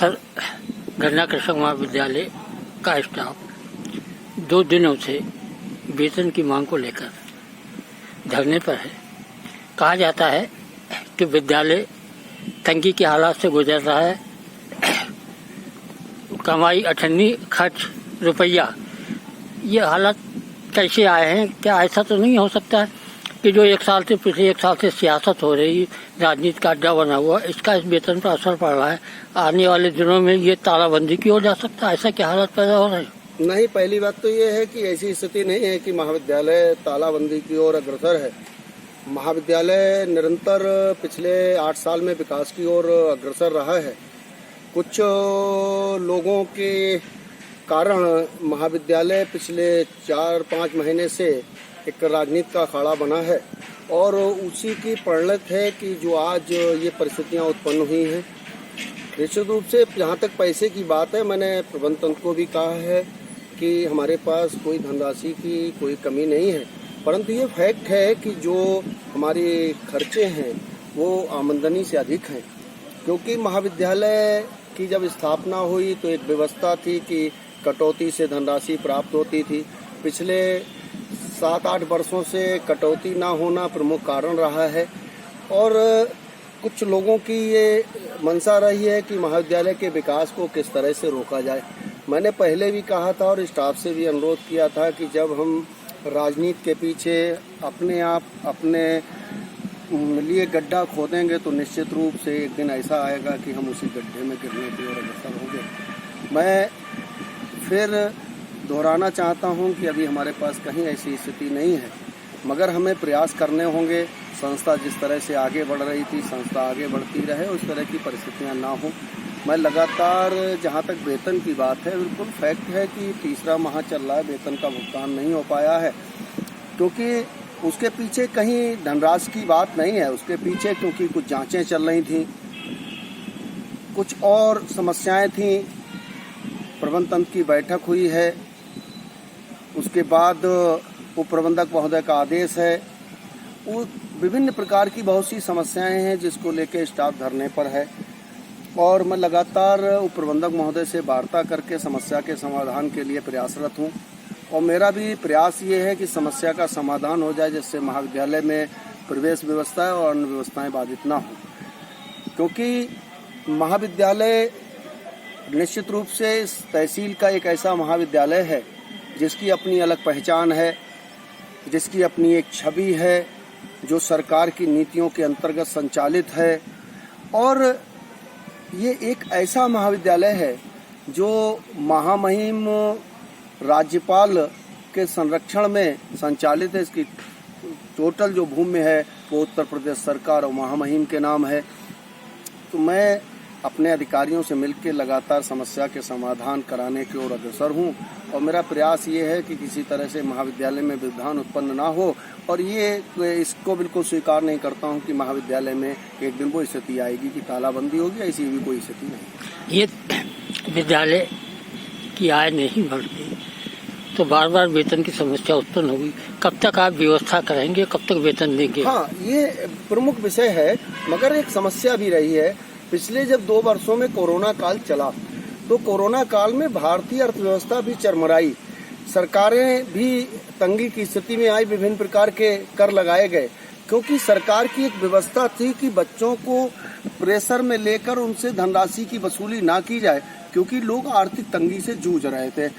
Sir, गन्ना कृषक महाविद्यालय का स्टाफ 2 दिनों से वेतन की मांग को लेकर धरने पर है। कहा जाता है कि विद्यालय तंगी के हालात से गुजर रहा है। कमाई अठन्नी, खर्च रुपया, ये हालात कैसे आए हैं? क्या ऐसा तो नहीं हो सकता है कि जो पिछले 1 साल से सियासत हो रही, राजनीति का अड्डा बना हुआ, इसका इस वेतन पर असर पड़ रहा है? आने वाले दिनों में ये तालाबंदी की ओर जा सकता है? ऐसा क्या हालात पैदा हो रहे हैं? नहीं, पहली बात तो ये है कि ऐसी स्थिति नहीं है कि महाविद्यालय तालाबंदी की ओर अग्रसर है। महाविद्यालय निरंतर पिछले 8 साल में विकास की ओर अग्रसर रहा है। कुछ लोगों के कारण महाविद्यालय पिछले 4-5 महीने से एक राजनीति का अखाड़ा बना है और उसी की परिणत है कि जो आज ये परिस्थितियां उत्पन्न हुई हैं। निश्चित रूप से जहाँ तक पैसे की बात है, मैंने प्रबंध तंत्र को भी कहा है कि हमारे पास कोई धनराशि की कोई कमी नहीं है, परंतु ये फैक्ट है कि जो हमारे खर्चे हैं वो आमदनी से अधिक हैं। क्योंकि महाविद्यालय की जब स्थापना हुई तो एक व्यवस्था थी कि कटौती से धनराशि प्राप्त होती थी। पिछले 7-8 वर्षों से कटौती ना होना प्रमुख कारण रहा है और कुछ लोगों की ये मंशा रही है कि महाविद्यालय के विकास को किस तरह से रोका जाए। मैंने पहले भी कहा था और स्टाफ से भी अनुरोध किया था कि जब हम राजनीति के पीछे अपने आप अपने लिए गड्ढा खोदेंगे तो निश्चित रूप से एक दिन ऐसा आएगा कि हम उसी गड्ढे में गिरने की ओर अग्रसर होंगे। मैं फिर दोहराना चाहता हूं कि अभी हमारे पास कहीं ऐसी स्थिति नहीं है, मगर हमें प्रयास करने होंगे। संस्था जिस तरह से आगे बढ़ रही थी, संस्था आगे बढ़ती रहे, उस तरह की परिस्थितियां ना हो। मैं लगातार, जहां तक वेतन की बात है, बिल्कुल फैक्ट है कि तीसरा माह चल रहा है, वेतन का भुगतान नहीं हो पाया है। क्योंकि उसके पीछे कहीं धनराशि की बात नहीं है, उसके पीछे क्योंकि कुछ जांचें चल रही थी, कुछ और समस्याएं थी। प्रबंध तंत्र की बैठक हुई है, उसके बाद उप प्रबंधक महोदय का आदेश है। वो विभिन्न प्रकार की बहुत सी समस्याएं हैं जिसको लेकर स्टाफ धरने पर है और मैं लगातार उप प्रबंधक महोदय से वार्ता करके समस्या के समाधान के लिए प्रयासरत हूं। और मेरा भी प्रयास ये है कि समस्या का समाधान हो जाए, जिससे महाविद्यालय में प्रवेश व्यवस्था और अन्य व्यवस्थाएं बाधित ना हो। क्योंकि महाविद्यालय निश्चित रूप से इस तहसील का एक ऐसा महाविद्यालय है जिसकी अपनी अलग पहचान है, जिसकी अपनी एक छवि है, जो सरकार की नीतियों के अंतर्गत संचालित है। और ये एक ऐसा महाविद्यालय है जो महामहिम राज्यपाल के संरक्षण में संचालित है। इसकी टोटल जो भूमि है वो उत्तर प्रदेश सरकार और महामहिम के नाम है। तो मैं अपने अधिकारियों से मिलकर लगातार समस्या के समाधान कराने की ओर अग्रसर हूं और मेरा प्रयास ये है कि किसी तरह से महाविद्यालय में व्यवधान उत्पन्न ना हो। और ये इसको बिल्कुल स्वीकार नहीं करता हूं कि महाविद्यालय में एक दिन वो स्थिति आएगी कि तालाबंदी होगी, ऐसी भी कोई स्थिति नहीं। ये विद्यालय की आय नहीं बढ़ती तो बार बार वेतन की समस्या उत्पन्न होगी। कब तक आप व्यवस्था करेंगे, कब तक वेतन देंगे? हाँ, ये प्रमुख विषय है, मगर एक समस्या भी रही है। पिछले जब 2 वर्षों में कोरोना काल चला तो कोरोना काल में भारतीय अर्थव्यवस्था भी चरमराई, सरकारें भी तंगी की स्थिति में आई, विभिन्न प्रकार के कर लगाए गए। क्योंकि सरकार की एक व्यवस्था थी कि बच्चों को प्रेशर में लेकर उनसे धनराशि की वसूली ना की जाए, क्योंकि लोग आर्थिक तंगी से जूझ रहे थे।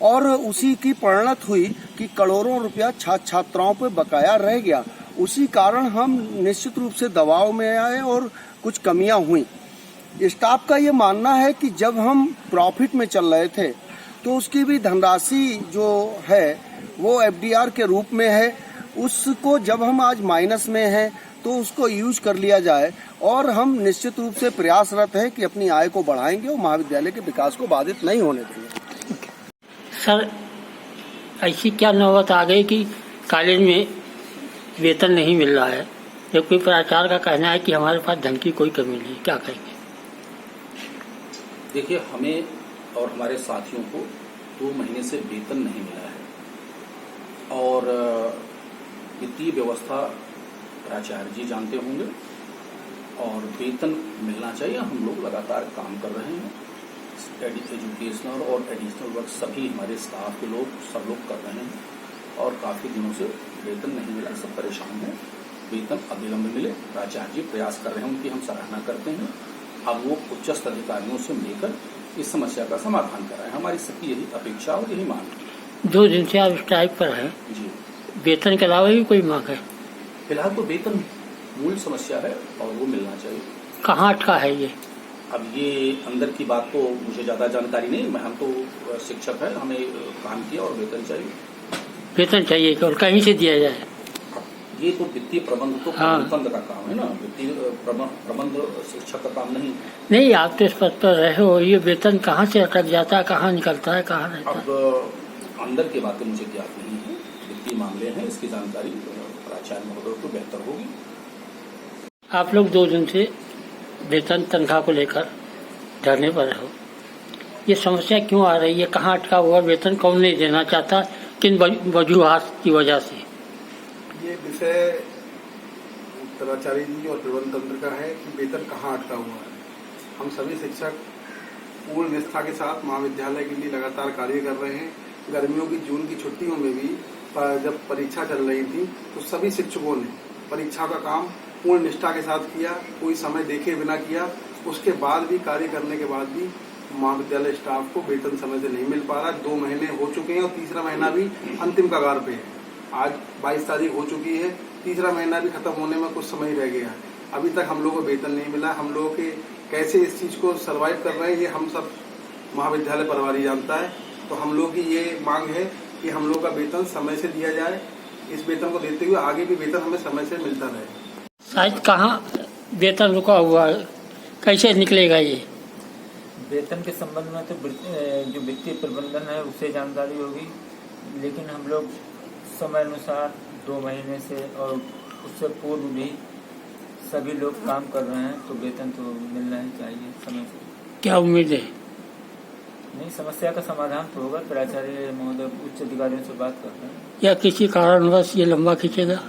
और उसी की परिणत हुई कि करोड़ों रुपया छात्राओं पर बकाया रह गया। उसी कारण हम निश्चित रूप से दबाव में आए और कुछ कमियां हुई। स्टाफ का ये मानना है कि जब हम प्रॉफिट में चल रहे थे तो उसकी भी धनराशि जो है वो एफडीआर के रूप में है, उसको जब हम आज माइनस में हैं तो उसको यूज कर लिया जाए। और हम निश्चित रूप से प्रयासरत हैं कि अपनी आय को बढ़ाएंगे और महाविद्यालय के विकास को बाधित नहीं होने देंगे। सर, ऐसी क्या नौबत आ गई कि कॉलेज में वेतन नहीं मिल रहा है, जबकि प्राचार्य का कहना है कि हमारे पास धन की कोई कमी नहीं? क्या कहेंगे? देखिए, हमें और हमारे साथियों को 2 महीने से वेतन नहीं मिला है और वित्तीय व्यवस्था प्राचार्य जी जानते होंगे और वेतन मिलना चाहिए। हम लोग लगातार काम कर रहे हैं एजुकेशनल और एडिशनल वर्क सभी हमारे स्टाफ के लोग सब लोग कर रहे हैं और काफ़ी दिनों से वेतन नहीं मिला, सब परेशान हैं। वेतन अविलंब मिले, प्राचार्य जी प्रयास कर रहे हैं, उनकी हम सराहना करते हैं। अब वो उच्चस्थ अधिकारियों से मिलकर इस समस्या का समाधान कर रहे हैं। हमारी सबकी यही अपेक्षा और यही मांग है। 2 दिन से आप स्ट्राइक पर हैं, जी, वेतन के अलावा भी कोई मांग है? फिलहाल तो वेतन मूल समस्या है और वो मिलना चाहिए। कहाँ अटका है ये? अब ये अंदर की बात तो मुझे ज्यादा जानकारी नहीं, हम तो शिक्षक है, हमें काम किया और वेतन चाहिए। वेतन चाहिए और कहीं से दिया जाए? ये तो वित्तीय प्रबंध तो हाँ। प्रबंध का काम है ना, वित्तीय प्रबंध शिक्षक का काम नहीं। नहीं, आप तो इस पद पर रहे हो, ये वेतन कहाँ से अटक जाता है, कहाँ निकलता है, कहाँ रहता है? अब अंदर की बातें मुझे ज्ञात नहीं है, वित्तीय मामले हैं, इसकी जानकारी प्राचार्य महोदय को बेहतर होगी। आप लोग 2 दिन से वेतन तनख्वाह को लेकर धरने पर हो, ये समस्या क्यों आ रही है? कहाँ अटका हुआ वेतन, कौन नहीं देना चाहता, किन वजूहात की वजह से? ये विषय प्राचार्य जी और प्रबंध तंत्र का है कि वेतन कहाँ अटका हुआ है। हम सभी शिक्षक पूर्ण निष्ठा के साथ महाविद्यालय के लिए लगातार कार्य कर रहे हैं। गर्मियों की जून की छुट्टियों में भी जब परीक्षा चल रही थी तो सभी शिक्षकों ने परीक्षा का काम पूर्ण निष्ठा के साथ किया, कोई समय देखे बिना किया। उसके बाद भी कार्य करने के बाद भी महाविद्यालय स्टाफ को वेतन समय से नहीं मिल पा रहा। 2 महीने हो चुके हैं और तीसरा महीना भी अंतिम कगार पे है। आज 22 तारीख हो चुकी है, तीसरा महीना भी खत्म होने में कुछ समय रह गया है। अभी तक हम लोगों को वेतन नहीं मिला। हम लोगों के कैसे इस चीज को सर्वाइव कर रहे हैं ये हम सब महाविद्यालय परिवार ही जानता है। तो हम लोग की ये मांग है कि हम लोग का वेतन समय से दिया जाए। इस वेतन को देते हुए आगे भी वेतन हमें समय से मिलता रहे। शायद कहाँ वेतन रुका हुआ है, कैसे निकलेगा ये? वेतन के संबंध में तो जो वित्तीय प्रबंधन है उससे जानकारी होगी, लेकिन हम लोग समय अनुसार 2 महीने से और उससे पूर्व भी सभी लोग काम कर रहे हैं, तो वेतन तो मिलना ही चाहिए समय से। क्या उम्मीद है? नहीं, समस्या का समाधान तो होगा। प्राचार्य महोदय उच्च अधिकारियों से बात कर रहे हैं, या किसी कारणवश ये लंबा खींचेगा?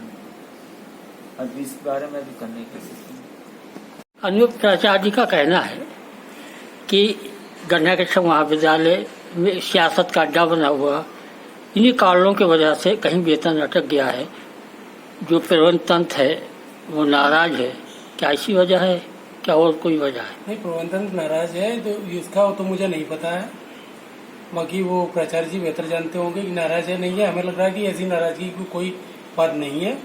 अब इस बारे में भी करने की कोशिश करें। अनुप प्राचार्य जी का कहना है कि गन्ना शिक्षक महाविद्यालय में सियासत का अड्डा बना हुआ, इन्हीं कारणों की वजह से कहीं वेतन अटक गया है। जो प्रबंध तंत्र है वो नाराज है, क्या ऐसी वजह है, क्या और कोई वजह है? नहीं, प्रबंधन नाराज है तो इसका तो मुझे नहीं पता है, बाकी वो प्राचार्य जी बेहतर जानते होंगे कि नाराज है नहीं है। हमें लग रहा है कि ऐसी नाराजगी की कोई बात नहीं है।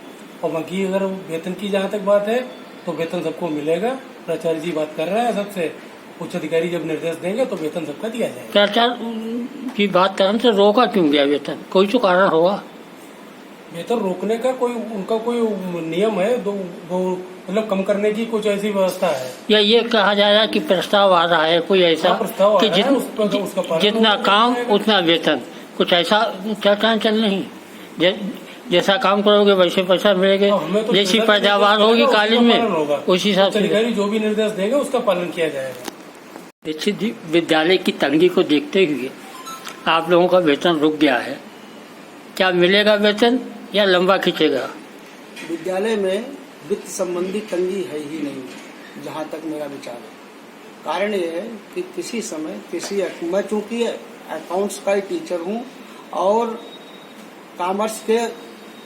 और बाकी अगर वेतन की जहाँ तक बात है तो वेतन सबको मिलेगा। प्राचार्य जी बात कर रहे हैं सबसे, उच्च अधिकारी जब निर्देश देंगे तो वेतन सबका दिया जाएगा। प्राचार्य की बात करने से रोका क्यों गया वेतन? कोई तो कारण होगा। वेतन रोकने का कोई उनका कोई नियम है, वो मतलब कम करने की कुछ ऐसी व्यवस्था है, या ये कहा जा रहा है कि प्रस्ताव आ रहा है कोई ऐसा कि जितना काम उतना वेतन, कुछ ऐसा चर्चा चल रही? जैसा काम करोगे वैसे पैसा मिलेगा, तो जैसी पैदावार होगी कॉलेज में उसी हिसाब से अधिकारी जो भी निर्देश देंगे उसका पालन किया जाएगा। दीक्षित जी, विद्यालय की तंगी को देखते हुए आप लोगों का वेतन रुक गया है, क्या मिलेगा वेतन या लंबा खींचेगा? विद्यालय में वित्त संबंधी तंगी है ही नहीं, जहाँ तक मेरा विचार है। कारण ये है कि किसी समय मैं चूंकि अकाउंट्स का ही टीचर हूँ और कॉमर्स के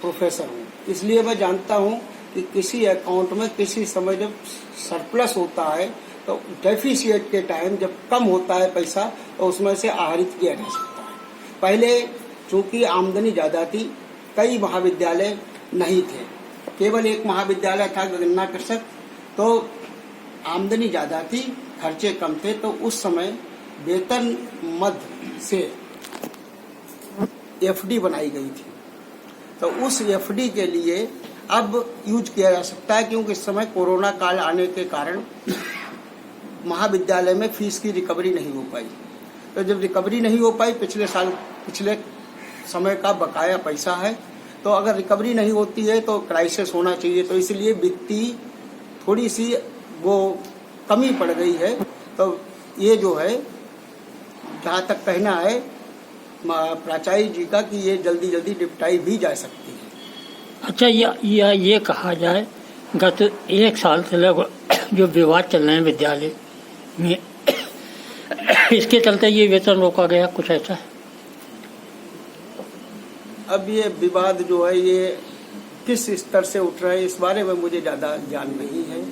प्रोफेसर हूँ, इसलिए मैं जानता हूँ कि किसी अकाउंट में किसी समय जब सरप्लस होता है तो डेफिशिएट के टाइम जब कम होता है पैसा तो उसमें से आहरित किया जा सकता है। पहले चूंकि आमदनी ज्यादा थी, कई महाविद्यालय नहीं थे, केवल एक महाविद्यालय था गन्ना कृषक, तो आमदनी ज्यादा थी, खर्चे कम थे, तो उस समय वेतन मद से एफडी बनाई गई थी। तो उस एफडी के लिए अब यूज किया जा सकता है, क्योंकि इस समय कोरोना काल आने के कारण महाविद्यालय में फीस की रिकवरी नहीं हो पाई। तो जब रिकवरी नहीं हो पाई, पिछले समय का बकाया पैसा है, तो अगर रिकवरी नहीं होती है तो क्राइसिस होना चाहिए। तो इसलिए वित्तीय थोड़ी सी वो कमी पड़ गई है। तो ये जो है, जहाँ तक कहना है प्राचार्य जी का कि ये जल्दी जल्दी निपटाई भी जा सकती है। अच्छा, ये कहा जाए गत 1 साल से लगभग जो विवाद चल रहे हैं विद्यालय में इसके चलते ये वेतन रोका गया, कुछ ऐसा है? अब ये विवाद जो है ये किस स्तर से उठ रहा है इस बारे में मुझे ज्यादा ज्ञान नहीं है।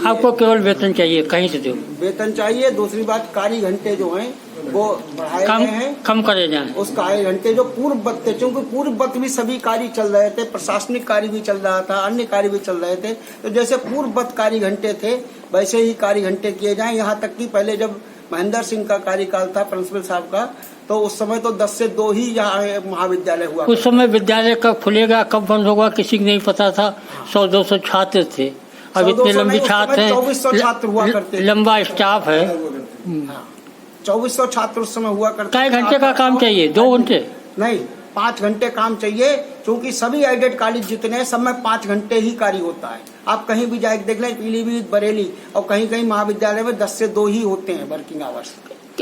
आपको केवल वेतन चाहिए, कहीं से दो, वेतन चाहिए। दूसरी बात, कार्य घंटे जो हैं वो बढ़ाए गए हैं, कम करे जाएं। उस कार्य घंटे जो पूर्व वक्त थे, क्योंकि पूर्व वक्त भी सभी कार्य चल रहे थे, प्रशासनिक कार्य भी चल रहा था, अन्य कार्य भी चल रहे थे, तो जैसे पूर्व वक्त कार्य घंटे थे वैसे ही कार्य घंटे किए जाएं। यहाँ तक कि पहले जब महेंद्र सिंह का कार्यकाल था प्रिंसिपल साहब का, तो उस समय तो 10 से 2 ही यहाँ महाविद्यालय हुआ। उस समय विद्यालय कब खुलेगा कब बंद होगा किसी को नहीं पता था। 100-200 छात्र थे, अब इतने लंबी छात्र हैं, 2400 छात्र हुआ करते, लंबा स्टाफ है। 2400 छात्र उस समय हुआ करते। कई घंटे का काम चाहिए? 2 घंटे नहीं, 5 घंटे काम चाहिए, क्योंकि सभी एडेड कॉलेज जितने हैं सब में 5 घंटे ही कार्य होता है। आप कहीं भी जाके देख लें, पीलीभीत, बरेली और कहीं कहीं महाविद्यालय में 10 से 2 ही होते हैं वर्किंग आवर्स।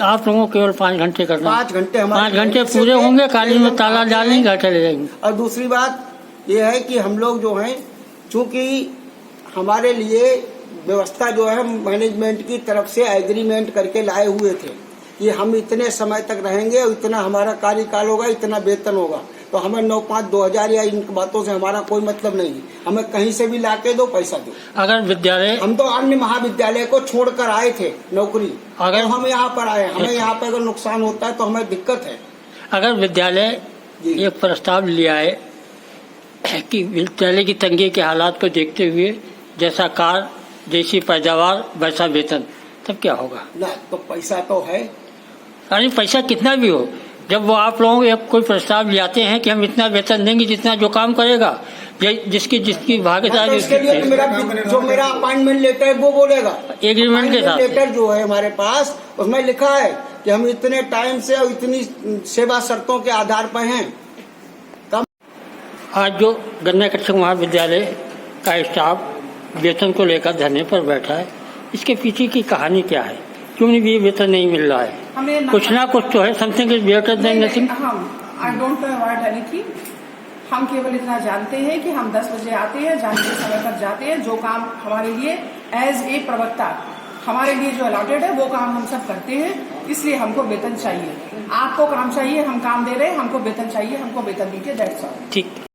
आप लोगों को केवल 5 घंटे करना? 5 घंटे, 5 घंटे पूरे होंगे, कॉलेज में ताला डालेंगे, घर चले जाएंगे। और दूसरी बात यह है कि हम लोग जो हैं, चूंकि हमारे लिए व्यवस्था जो है मैनेजमेंट की तरफ से एग्रीमेंट करके लाए हुए थे कि हम इतने समय तक रहेंगे और इतना हमारा कार्यकाल होगा, इतना वेतन होगा, तो हमें 9-5-2000 या इन बातों से हमारा कोई मतलब नहीं है। हमें कहीं से भी लाके दो, पैसा दो। अगर विद्यालय, हम तो अन्य महाविद्यालय को छोड़कर आए थे नौकरी, अगर तो हम यहाँ पर आए, हमें यहाँ पर अगर नुकसान होता है तो हमें दिक्कत है। अगर विद्यालय एक प्रस्ताव लिया है कि विद्यालय की तंगी के हालात को देखते हुए जैसा कार जैसी पैदावार वैसा वेतन, तब क्या होगा? ना तो पैसा तो है, अरे पैसा कितना भी हो, जब वो आप लोग एक कोई प्रस्ताव ले आते हैं कि हम इतना वेतन देंगे जितना जो काम करेगा, जिसकी भागीदारी, इसके लिए तो मेरा अपॉइंटमेंट लेटर है वो बोलेगा। एग्रीमेंट के साथ लेटर जो है हमारे पास, उसमें लिखा है कि हम इतने टाइम से और इतनी सेवा शर्तों के आधार पर हैं। आज जो गन्ना कृषक महाविद्यालय का स्टाफ वेतन को लेकर धरने पर बैठा है, इसके पीछे की कहानी क्या है? क्यों नहीं भी वेतन नहीं मिल रहा है? कुछ ना कुछ तो है, something is better than nothing. I don't know about anything. हम केवल इतना जानते हैं कि हम 10 बजे आते हैं, जाने के समय पर जाते हैं, जो काम हमारे लिए एज ए प्रवक्ता हमारे लिए जो अलॉटेड है वो काम हम सब करते हैं, इसलिए हमको वेतन चाहिए। आपको काम चाहिए, हम काम दे रहे हैं, हमको वेतन चाहिए, हमको वेतन दीजिए, दैट्स ऑल। ठीक।